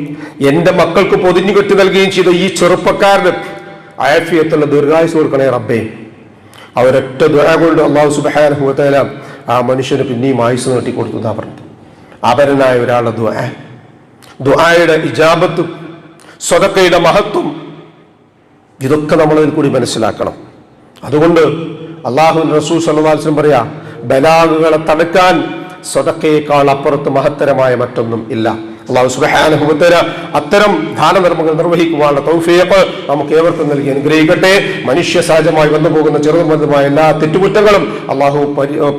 എന്റെ മക്കൾക്ക് പൊതിഞ്ഞു കെട്ടി നൽകുകയും ചെയ്ത ഈ ചെറുപ്പക്കാരന് ആഫിയത്തുള്ള ദീർഘായുസ് കൊടുക്കണേ റബ്ബേ. അവരൊറ്റ ദുആ കൊണ്ട് അല്ലാഹു സുബ്ഹാനഹു വ തആല ആ മനുഷ്യന് പിന്നെയും ആയുസ് നീട്ടിക്കൊടുത്തു എന്നാ പറഞ്ഞത്. അപരനായ ഒരാളുടെ ദുആയുടെ ഇജാബത്തും സ്വതക്കയുടെ മഹത്വം ഇതൊക്കെ നമ്മളതിൽ കൂടി മനസ്സിലാക്കണം. അതുകൊണ്ട് അല്ലാഹു റസൂൽ സ്വല്ലല്ലാഹു അലൈഹി വസല്ലം പറയാ, ബലാഗുകളെ തടുക്കാൻ സ്വതക്കയേക്കാൾ അപ്പുറത്ത് മഹത്തരമായ മറ്റൊന്നും ഇല്ല. അല്ലാഹു സുബ്ഹാനഹു വ തആല അത്തരം ദാനധർമ്മങ്ങൾ നിർവഹിക്കുവാനുള്ള തൗഫീഖ് നമുക്ക് ഏവർക്കും നൽകി അനുഗ്രഹിക്കട്ടെ. മനുഷ്യ സഹജമായി വന്നുപോകുന്ന ചെറുതും വലുതുമായ എല്ലാ തെറ്റുകുറ്റങ്ങളും അള്ളാഹു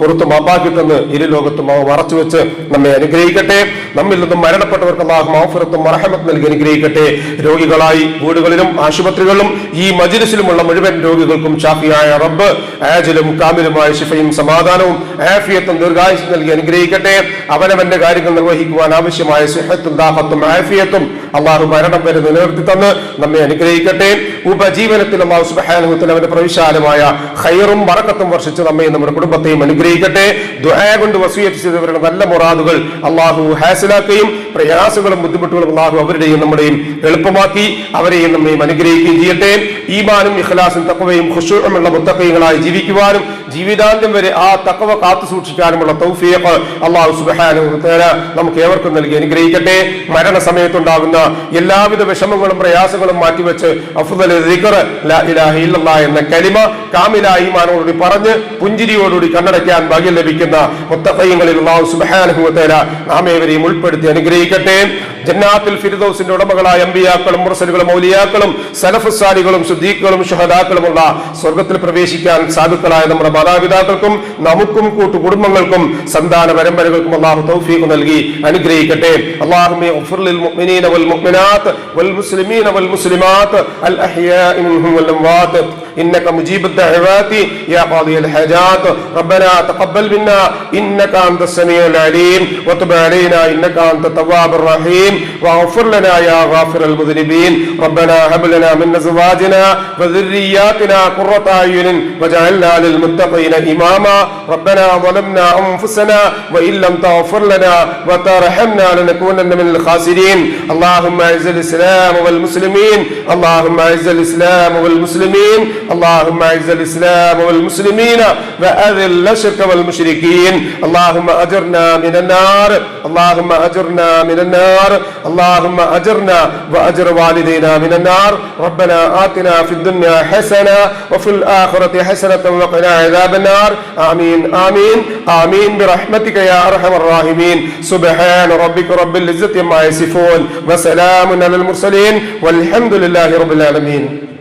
പുറത്ത് മാപ്പാക്കി തന്ന് ഇരു ലോകത്തും അവ മറച്ചുവെച്ച് നമ്മെ അനുഗ്രഹിക്കട്ടെ. നമ്മിൽ നിന്നും മരണപ്പെട്ടവർക്ക് അള്ളാഹു മഗ്ഫിറത്തും മർഹമത്തും നൽകി അനുഗ്രഹിക്കട്ടെ. രോഗികളായി വീടുകളിലും ആശുപത്രികളിലും ഈ മജ്ലിസിലുമുള്ള മുഴുവൻ രോഗികൾക്കും ഷാഫിയായ റബ്ബ് ആജിലും കാമിലുമായ ശിഫയും സമാധാനവും ആഫിയത്തും ദീർഘായുസ്സും നൽകി അനുഗ്രഹിക്കട്ടെ. അവനവന്റെ കാര്യങ്ങൾ നിർവഹിക്കുവാൻ ആവശ്യമായ സിഹത്തും ദാഹത്തും ആഫിയത്തും അള്ളാഹു മരണം വരെ നിലനിർത്തി തന്ന് നമ്മെ അനുഗ്രഹിക്കട്ടെ. ഉപജീവനത്തിൽ അള്ളാഹു സുബ്ഹാനഹു വ തആല അവന്റെ പ്രവിശാലമായ ഖൈറും ബറക്കത്തും വർഷിച്ച് നമ്മെ നമ്മുടെ കുടുംബത്തെയും അനുഗ്രഹിക്കട്ടെ. ദുആ കൊണ്ട് വസിയത്ത് ചെയ്തവരുടെ നല്ല മുറാദുകൾ അള്ളാഹു ഹാസിലാക്കുകയും പ്രയാസങ്ങളും ബുദ്ധിമുട്ടുകളും അള്ളാഹു അവരുടെയും നമ്മുടെയും എളുപ്പമാക്കി അവരെയും നമ്മയും അനുഗ്രഹിക്കുകയും ചെയ്യട്ടെ. ഈമാനും ഇഖ്ലാസും തഖ്വയും ഖുശൂഉമുള്ള മുത്തഖീകളായി ജീവിക്കുവാനും ജീവിതാന്ത്യം വരെ ആ തഖ്വ കാത്തു സൂക്ഷിക്കാനുമുള്ള തൗഫീഖ് അള്ളാഹു സുബ്ഹാനഹു വ തആല നമുക്ക് ഏവർക്കും നൽകി അനുഗ്രഹിക്കട്ടെ. മരണസമയത്തുണ്ടാകുന്ന എല്ലാവിധ വിഷമങ്ങളും പ്രയാസങ്ങളും മാറ്റിവെച്ച് അഫ്ദൽ ദിക്ർ ലാ ഇലാഹ ഇല്ലല്ലാഹ് എന്ന കലിമ കാമിലായ ഈമാനോടുകൂടി പറഞ്ഞ് പുഞ്ചിരിയോടുകൂടി കണ്ണടയ്ക്കാൻ ഭാഗ്യം ലഭിക്കുന്ന മുത്തഖീങ്ങളിൽ അല്ലാഹു സുബ്ഹാനഹു വ തആല നാം ഏവരെയും ഉൾപ്പെടുത്തി അനുഗ്രഹിക്കട്ടെ. ജന്നാത്തുൽ ഫിർദൗസിന്റെ ഉടമകളായ അമ്പിയാക്കളും മുർസലുകളും ഔലിയാക്കളും സലഫുസ് സാലിഹുകളും സുദ്ദീഖുകളും ശുഹദാക്കളുമുള്ള സ്വർഗ്ഗത്തിൽ പ്രവേശിക്കാൻ സാധുക്കളായ നമ്മുടെ മാതാപിതാക്കൾക്കും നമുക്കും കൂട്ടുകുടുംബങ്ങൾക്കും സന്താന പരമ്പരകൾക്കും അല്ലാഹു തൗഫീഖ് നൽകി അനുഗ്രഹിക്കട്ടെ. അല്ലാഹുമ്മ ഇഗ്ഫിർ ലിൽ മുഅ്മിനീന വൽ മുഅ്മിനാത്ത് വൽ മുസ്ലിമീന വൽ മുസ്ലിമാത്ത് അൽ അഹ്യാഇ മിൻഹും വൽ അംവാത്ത് إنك مجيب الدعوات يا قاضي الحاجات ربنا تقبل منا إنك أنت السميع العليم وتب علينا إنك أنت التواب الرحيم واغفر لنا يا غافر المذنبين ربنا هب لنا من أزواجنا وذرياتنا قرة أعين واجعلنا للمتقين إماما ربنا ظلمنا أنفسنا وإن لم تغفر لنا وترحمنا لنكونن من الخاسرين اللهم أعز الإسلام والمسلمين اللهم أعز الإسلام والمسلمين اللهم اعز الاسلام والمسلمين واذل الشرك والمشركين اللهم اجرنا من النار اللهم اجرنا من النار اللهم اجرنا واجر والدينا من النار ربنا آتنا في الدنيا حسنة وفي الآخرة حسنة وقنا عذاب النار آمين آمين آمين برحمتك يا أرحم الراحمين سبحان ربك رب العزة عما يصفون وسلام على المرسلين والحمد لله رب العالمين.